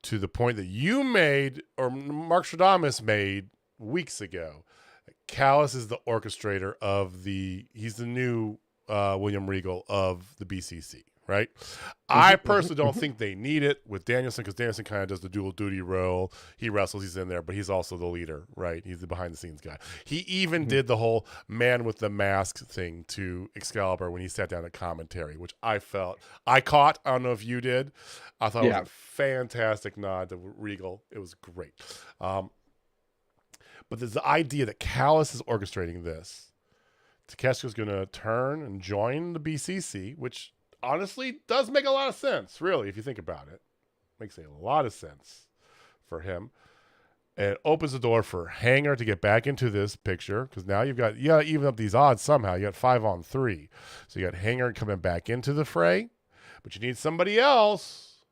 to the point that you made, or Mark Stradamus made weeks ago. Callis is the orchestrator of he's the new William Regal of the BCC, right? I personally don't think they need it with Danielson because Danielson kind of does the dual duty role. He wrestles, he's in there, but he's also the leader, right? He's the behind the scenes guy. He even did the whole man with the mask thing to Excalibur when he sat down at commentary, which I caught. I don't know if you did. I thought it was a fantastic nod to Regal. It was great. But there's the idea that Callis is orchestrating this. Takeshita's going to turn and join the BCC, which honestly does make a lot of sense, really, if you think about it. Makes a lot of sense for him. And it opens the door for Hanger to get back into this picture because now you got to even up these odds somehow. You got 5-on-3. So you got Hanger coming back into the fray, but you need somebody else.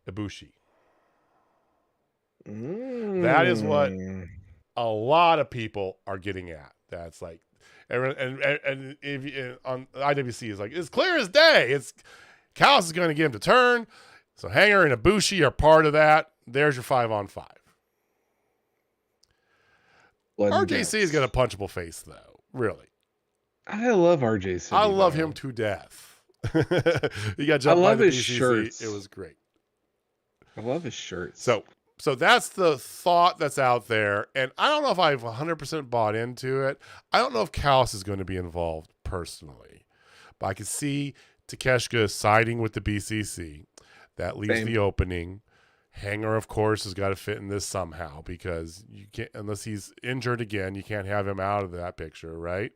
Ibushi. That is what a lot of people are getting at. That's like, and if on IWC is like, it's clear as day. It's Callis is going to get him to turn. So Hanger and Ibushi are part of that. There's your 5-on-5. RJC has got a punchable face, though. Really. I love RJC. I love him to death. You got jumped by the BCC. Shirts. It was great. I love his shirts. So So that's the thought that's out there. And I don't know if I've 100% bought into it. I don't know if Callis is going to be involved personally. But I can see Takeshita siding with the BCC. That leaves the opening. Hanger, of course, has got to fit in this somehow because you can't, unless he's injured again, you can't have him out of that picture, right?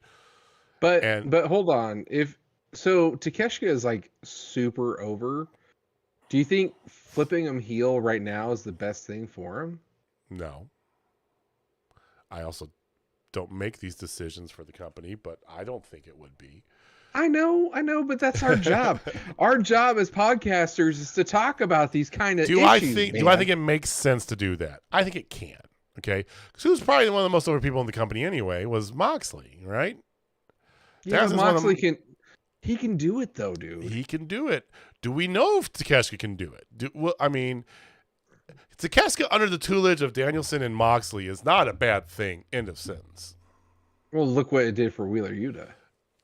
But hold on. If so, Takeshita is like super over. Do you think flipping him heel right now is the best thing for him? No. I also don't make these decisions for the company, but I don't think it would be. I know, but that's our job. Our job as podcasters is to talk about these kind of issues. Do I think it makes sense to do that? I think it can. Okay, because who's probably one of the most over people in the company anyway was Moxley, right? Yeah, Moxley he can do it though, dude. He can do it. Do we know if Takeshita can do it? Takeshita under the tutelage of Danielson and Moxley is not a bad thing. End of sentence. Well, look what it did for Wheeler Yuta.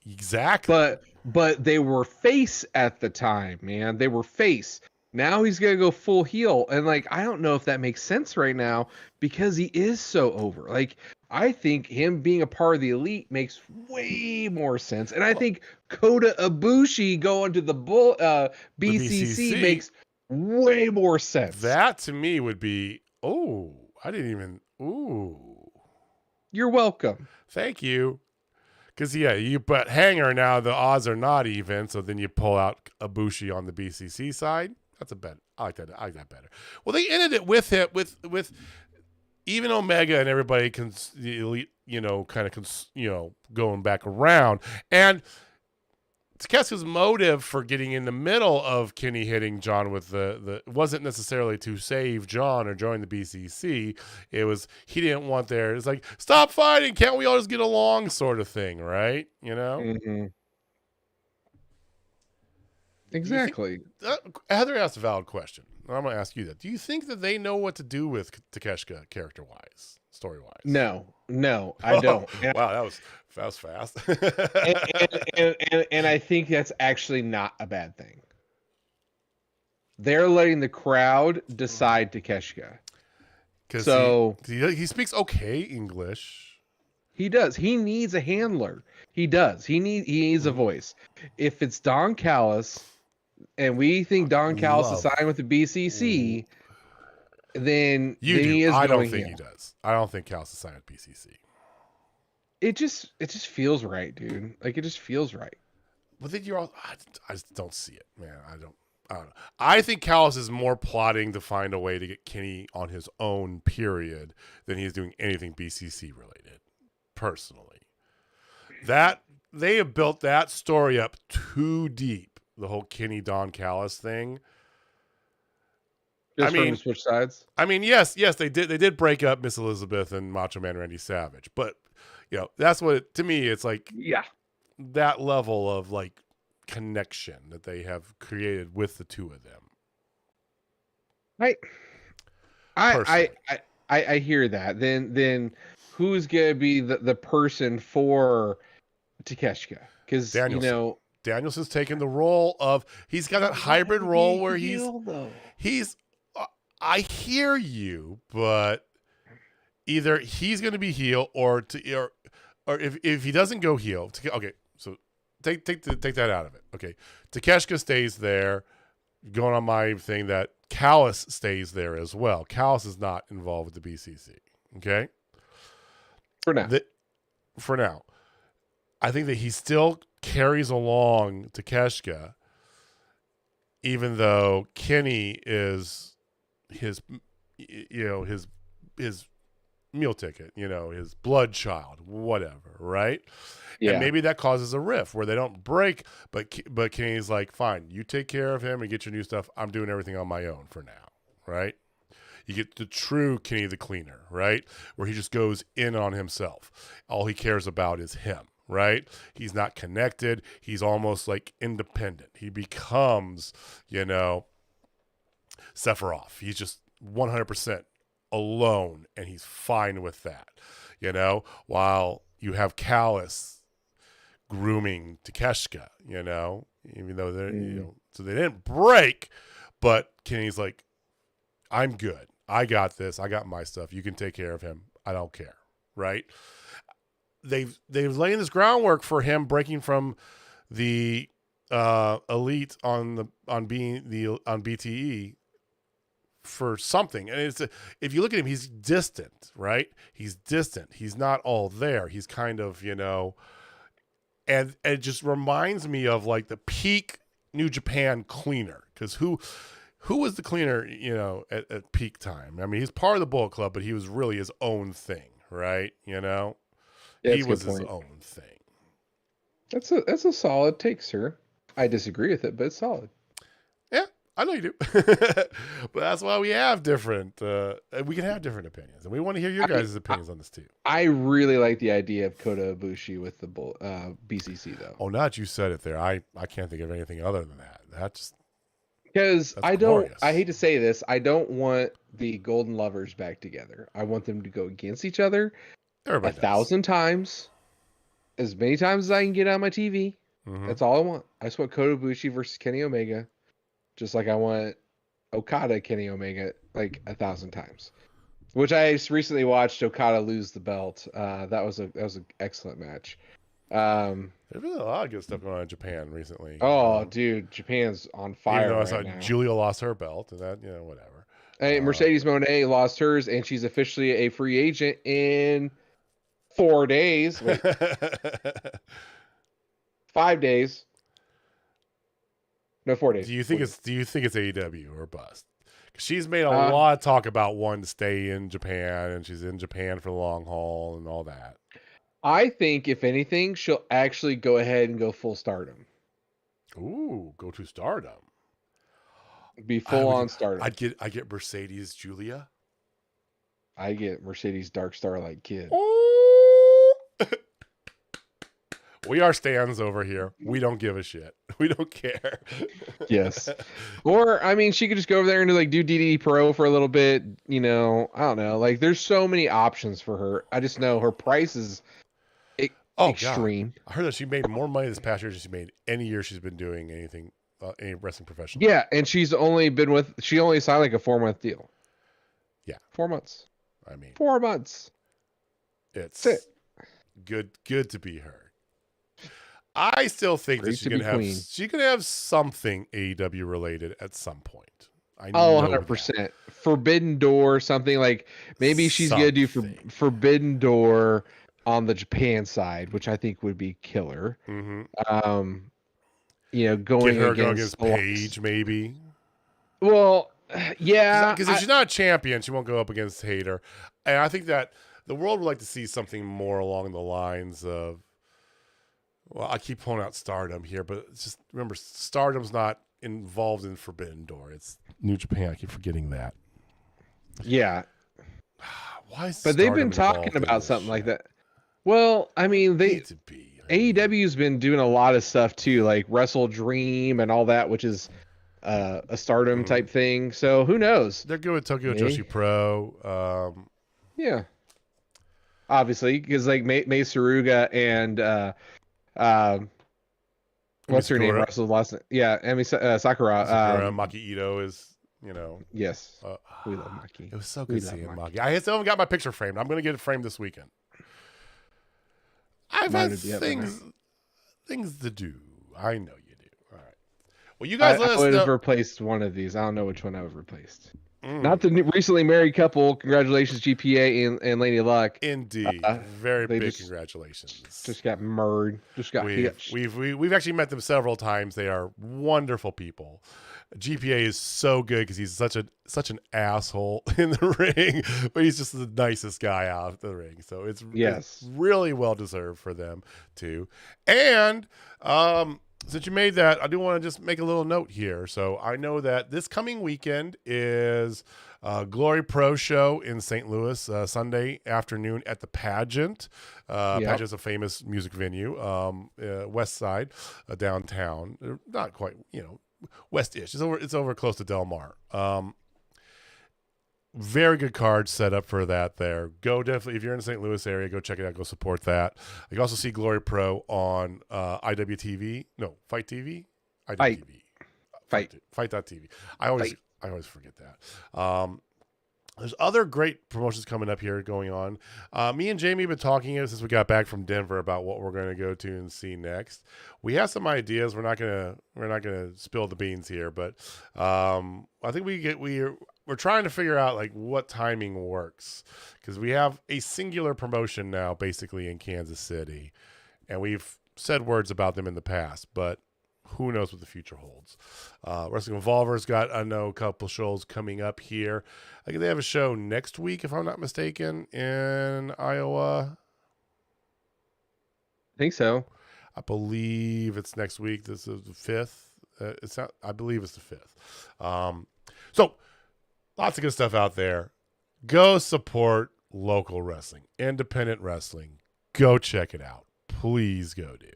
Exactly. But they were face at the time, man. They were face. Now he's gonna go full heel, and like I don't know if that makes sense right now because he is so over. Like I think him being a part of the Elite makes way more sense, and I think Kota Ibushi going to the BCC makes way more sense. That to me would be You're welcome. Thank you. Because, you put Hanger now, the odds are not even, so then you pull out Ibushi on the BCC side. That's a bet. I like that better. Well, they ended it with even Omega and everybody going back around. And Takeshita's motive for getting in the middle of Kenny hitting John with the wasn't necessarily to save John or join the BCC. It was he didn't want there. It's like, stop fighting. Can't we all just get along sort of thing, right? You know? Mm-hmm. Exactly. Heather asked a valid question. I'm going to ask you that. Do you think that they know what to do with Takeshita character-wise, story-wise? No, I don't. Wow, that was fast. and I think that's actually not a bad thing. They're letting the crowd decide Takeshita. So he speaks okay English. He does. He needs a handler. He does. He needs a voice. If it's Don Callis, and we think Don Callis is signed with the BCC, then he is. I don't think he does. I don't think Callis is signed with BCC. It just feels right, dude. Like it just feels right. But then I just don't see it, man. I don't know. I think Callis is more plotting to find a way to get Kenny on his own period than he's doing anything BCC related. Personally, that they have built that story up too deep. The whole Kenny Don Callis thing. Just from switch sides. I mean, yes, they did. They did break up Miss Elizabeth and Macho Man Randy Savage, but that's what to me it's like. Yeah, that level of like connection that they have created with the two of them. I hear that. Then who's gonna be the person for Takeshita? Because Danielson's taken the role of he's got that hybrid role where he's I hear you, but either he's going to be heel or if he doesn't go heel, okay, so take that out of it. Okay, Takeshita stays there, going on my thing that Callis stays there as well. Callis is not involved with the BCC. Okay, for now, I think that he still carries along Takeshita, even though Kenny is his meal ticket, his blood child, whatever, right? Yeah. And maybe that causes a rift where they don't break, but Kenny's like, fine, you take care of him and get your new stuff. I'm doing everything on my own for now, right? You get the true Kenny the Cleaner, right? Where he just goes in on himself. All he cares about is him. Right? He's not connected. He's almost like independent. He becomes, Sephiroth. He's just 100% alone, and he's fine with that. While you have Callis grooming Takeshita, even though they're, so they didn't break, but Kenny's like, I'm good. I got this. I got my stuff. You can take care of him. I don't care. Right? They've laying this groundwork for him breaking from the elite on BTE for something. And if you look at him, he's distant, right? He's distant. He's not all there. He's kind of, and it just reminds me of like the peak New Japan cleaner. Because who was the cleaner, at peak time? I mean, he's part of the Bullet Club, but he was really his own thing, right? Yeah, he was his own thing. That's a solid take, sir. I disagree with it, but it's solid. Yeah, I know you do. But that's why we have different. We can have different opinions, and we want to hear your guys' opinions on this too. I really like the idea of Kota Ibushi with the BCC though. Oh, now that you said it there, I can't think of anything other than that. That's because glorious. I hate to say this, I don't want the Golden Lovers back together. I want them to go against each other. Everybody 1,000 times, as many times as I can get on my TV. Mm-hmm. That's all I want. I just want Kota Ibushi versus Kenny Omega, just like I want Okada Kenny Omega like 1,000 times. Which I just recently watched Okada lose the belt. That was an excellent match. There's been a lot of good stuff going on in Japan recently. Oh, dude, Japan's on fire. Even though I right saw now. Julia lost her belt, and that whatever. Hey, Mercedes Moné lost hers, and she's officially a free agent in 4 days. Wait. 5 days. No, 4 days. Do you think it's AEW or bust? Because she's made a lot of talk about wanting to stay in Japan, and she's in Japan for the long haul and all that. I think if anything, she'll actually go ahead and go full Stardom. Ooh, go to Stardom. Be full on Stardom. I get Mercedes Julia. I get Mercedes Dark Starlight Kid. We are stans over here. We don't give a shit. We don't care. Yes. Or, I mean, she could just go over there and do DDT Pro for a little bit. I don't know. Like, there's so many options for her. I just know her price is extreme. God. I heard that she made more money this past year than she made any year she's been doing anything, any wrestling professional. Yeah, and she only signed like a 4-month deal. Yeah. 4 months. I mean, 4 months. It's good to be her. I still think that she's gonna have something AEW related at some point. I know 100%. That. Forbidden Door, something like maybe she's gonna do Forbidden Door on the Japan side, which I think would be killer. Mm-hmm. Going against Paige, maybe. Well, yeah, because if she's not a champion, she won't go up against Hayter. And I think that the world would like to see something more along the lines of. Well, I keep pulling out Stardom here, but just remember, Stardom's not involved in Forbidden Door. It's New Japan. I keep forgetting that. Yeah. Why is But they've been talking about something like that. Well, I mean, AEW's been doing a lot of stuff too, like Wrestle Dream and all that, which is a Stardom type thing. So who knows? They're good with Tokyo Joshi Pro. Yeah. Obviously, because like Mei Suruga and what's her name? Wrestled last night. Yeah, Emi Sakura. Maki Ito is, Yes. We love Maki. It was so good seeing Maki. I still haven't got my picture framed. I'm going to get it framed this weekend. I've had things to do. I know you do. All right. Well, you guys let us know. I would have replaced one of these. I don't know which one I would have replaced. Not the recently married couple. Congratulations, GPA and Lady Luck. Indeed, very big congratulations. Just got murdered. Just got hitched. We've actually met them several times. They are wonderful people. GPA is so good because he's such an asshole in the ring, but he's just the nicest guy out of the ring. So it's really well deserved for them too. And since you made that, I do want to just make a little note here. So I know that this coming weekend is Glory Pro show in St. Louis, Sunday afternoon at the Pageant. Pageant's a famous music venue, west side, downtown. Not quite, west-ish. It's over close to Del Mar. Very good card set up for that there. Go definitely, if you're in the St. Louis area, go check it out. Go support that. You can also see Glory Pro on IWTV. No, Fight TV? IWTV. Fight.tv. I always forget that. There's other great promotions coming up here going on. Me and Jamie have been talking since we got back from Denver about what we're going to go to and see next. We have some ideas. We're not gonna spill the beans here, but I think we're trying to figure out like what timing works, because we have a singular promotion now basically in Kansas City, and we've said words about them in the past, but who knows what the future holds. Wrestling Evolver's got, I know, a couple shows coming up here. I think they have a show next week, if I'm not mistaken, in Iowa. I think so. I believe it's next week. This is the 5th. It's not. I believe it's the 5th. So lots of good stuff out there. Go support local wrestling, independent wrestling. Go check it out. Please go do.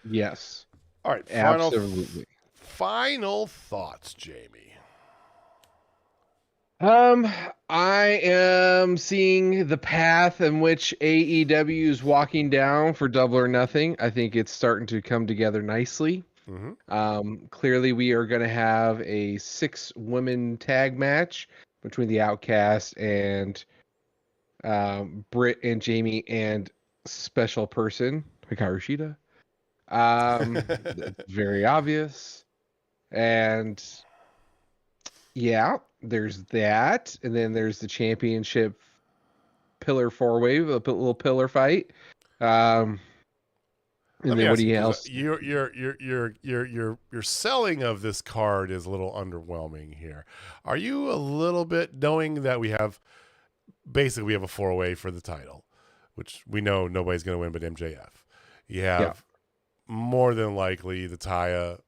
Yes. All right. Absolutely. Final thoughts, Jamie. I am seeing the path in which AEW is walking down for Double or Nothing. I think it's starting to come together nicely. Mm-hmm. Clearly we are going to have a 6-women tag match between the Outcast and Britt and Jamie and special person Hikaru Shida. It's very obvious. And yeah, there's that. And then there's the championship pillar 4-way, a little pillar fight. And then what else? Your selling of this card is a little underwhelming here. Are you a little bit, knowing that we have a 4-way for the title, which we know nobody's going to win but MJF. You have more than likely the Taya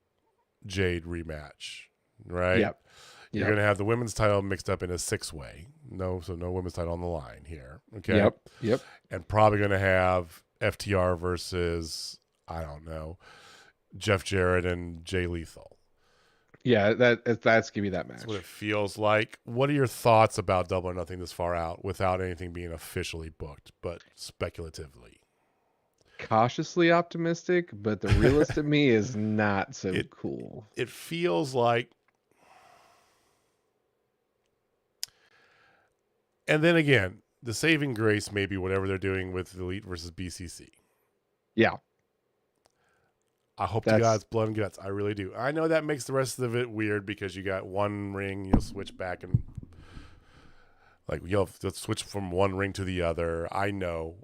Jade rematch, right? Yep. You're going to have the women's title mixed up in a 6-way. No women's title on the line here. Okay. Yep. And probably going to have FTR versus, I don't know, Jeff Jarrett and Jay Lethal. Yeah, that's give me that match. That's what it feels like. What are your thoughts about Double or Nothing this far out without anything being officially booked, but speculatively? Cautiously optimistic, but the realist in me is not so cool. It feels like, and then again, the saving grace may be whatever they're doing with Elite versus BCC. Yeah. I hope to God's blood and guts. I really do. I know that makes the rest of it weird because you got one ring, you'll switch back and like you'll have to switch from one ring to the other. I know.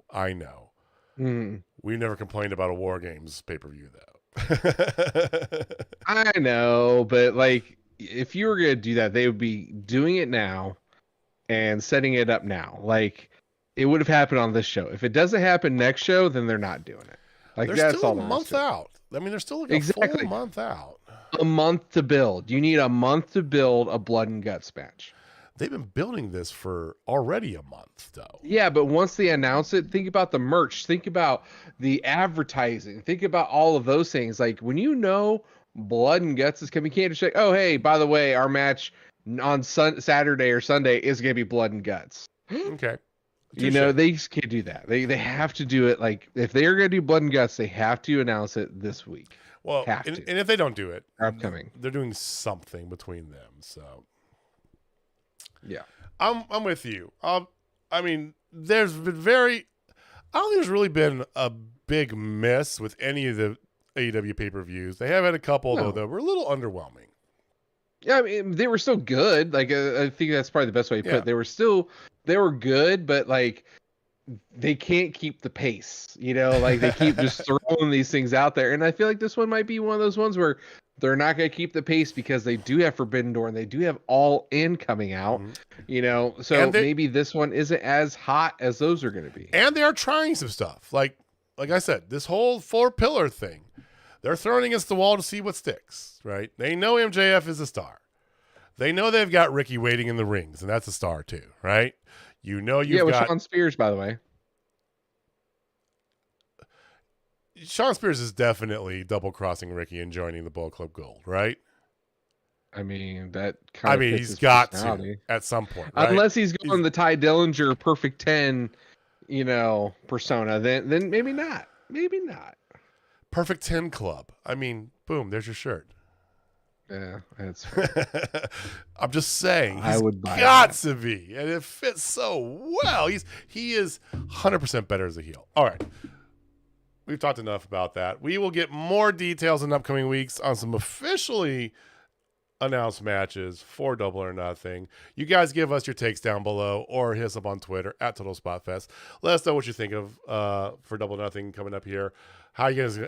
We never complained about a War Games pay-per-view though. I know, but like if you were going to do that, they would be doing it now and setting it up now. Like it would have happened on this show. If it doesn't happen next show, then they're not doing it. Like they're that's still all a month out. I mean, they're still like a full month out. A month to build. You need a month to build a blood and guts match. They've been building this for already a month, though. Yeah, but once they announce it, think about the merch. Think about the advertising. Think about all of those things. Like when you know blood and guts is coming, you can't just say, "Oh, hey, by the way, our match on Saturday or Sunday is going to be blood and guts." Okay. You know, they just can't do that. They have to do it. Like if they are going to do blood and guts, they have to announce it this week. Well, and if they don't do it, upcoming, they're doing something between them. So, yeah, I'm with you. I mean, there's been I don't think there's really been a big miss with any of the AEW pay-per-views. They have had a couple though that were a little underwhelming. Yeah, I mean, they were still good. Like I think that's probably the best way to put it. They were good, but like they can't keep the pace, you know, like they keep just throwing these things out there. And I feel like this one might be one of those ones where they're not going to keep the pace because they do have Forbidden Door and they do have All In coming out, you know, so maybe this one isn't as hot as those are going to be. And they are trying some stuff. Like I said, this whole 4-pillar thing, they're throwing against the wall to see what sticks, right? They know MJF is a star. They know they've got Ricky waiting in the rings, and that's a star too, right? You know you've got Sean Spears, by the way. Sean Spears is definitely double-crossing Ricky and joining the Bullet Club Gold, right? I mean, that kind of fits he's his got to at some point, right? Unless he's going the Ty Dillinger Perfect 10, you know, persona, then maybe not. Maybe not. Perfect 10 Club. I mean, boom, there's your shirt. Yeah, that's fair. I'm just saying, I he's would buy got that. to be, and it fits so well. He is 100% better as a heel. All right, we've talked enough about that. We will get more details in upcoming weeks on some officially announced matches for Double or Nothing. You guys give us your takes down below or hit us up on Twitter at Total Spotfest. Let us know what you think of for Double or Nothing coming up here. How you guys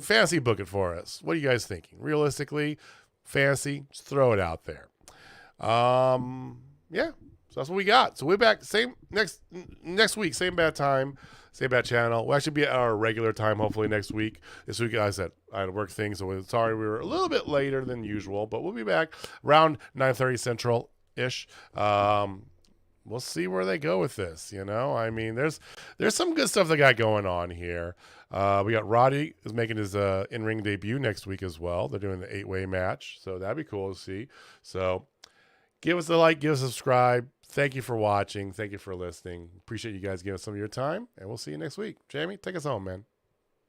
fantasy book it for us? What are you guys thinking? Realistically, fantasy, just throw it out there. Yeah, so that's what we got. So we're back same next week, same bad time, same bad channel. We'll actually be at our regular time hopefully next week. This week, I said I had to work things, so we're sorry we were a little bit later than usual, but we'll be back around 9:30 Central ish. We'll see where they go with this. You know, I mean, there's some good stuff they got going on here. We got Roddy is making his in-ring debut next week as well. They're doing the 8-way match, so that'd be cool to see. So give us a like, give us a subscribe. Thank you for watching. Thank you for listening. Appreciate you guys giving us some of your time, and we'll see you next week. Jamie, take us home, man.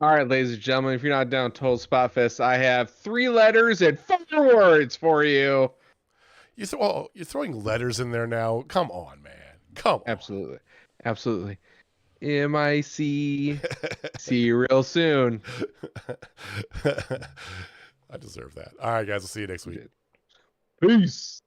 All right, ladies and gentlemen, if you're not down Total Spotfest, I have 3 letters and 4 words for you. You're throwing letters in there now. Come on, man. Come on. Absolutely. MIC. See you real soon. I deserve that. All right, guys. We'll see you next week. Peace.